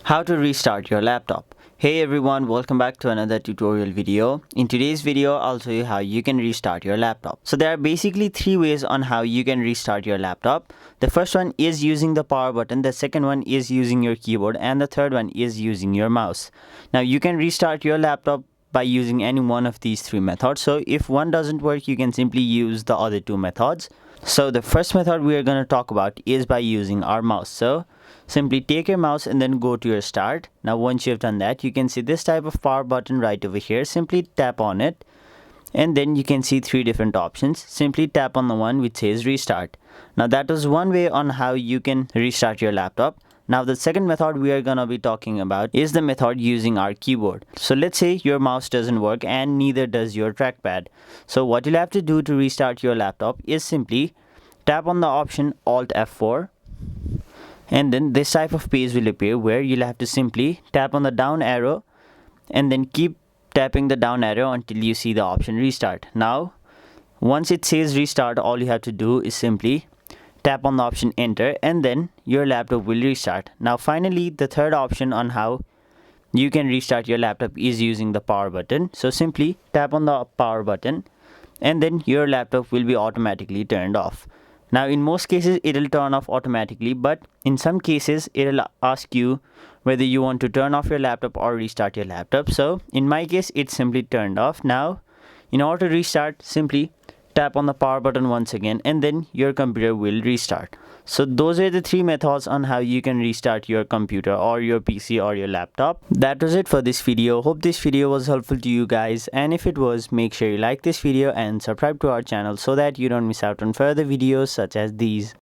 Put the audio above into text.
How to restart your laptop. Hey everyone, welcome back to another tutorial video. In today's video, I'll show you how you can restart your laptop. So there are basically three ways on how you can restart your laptop. The first one is using the power button, the second one is using your keyboard, and the third one is using your mouse. Now you can restart your laptop by using any one of these three methods. So if one doesn't work, you can simply use the other two methods. So the first method we are going to talk about is by using our mouse. So simply take your mouse and then go to your start. Now once you have done that, you can see this type of power button right over here. Simply tap on it and then you can see three different options. Simply tap on the one which says restart. Now that is one way on how you can restart your laptop. Now the second method we are going to be talking about is the method using our keyboard. So let's say your mouse doesn't work and neither does your trackpad. So what you'll have to do to restart your laptop is simply tap on the option Alt F4 and then this type of page will appear where you'll have to simply tap on the down arrow and then keep tapping the down arrow until you see the option restart. Now once it says restart, all you have to do is simply tap on the option enter and then your laptop will restart. Now finally, the third option on how you can restart your laptop is using the power button. So simply tap on the power button and then your laptop will be automatically turned off. Now in most cases it'll turn off automatically, but in some cases it'll ask you whether you want to turn off your laptop or restart your laptop. So in my case it's simply turned off. Now in order to restart, simply tap on the power button once again and then your computer will restart. So those are the three methods on how you can restart your computer or your PC or your laptop. That was it for this video. Hope this video was helpful to you guys, and if it was, make sure you like this video and subscribe to our channel so that you don't miss out on further videos such as these.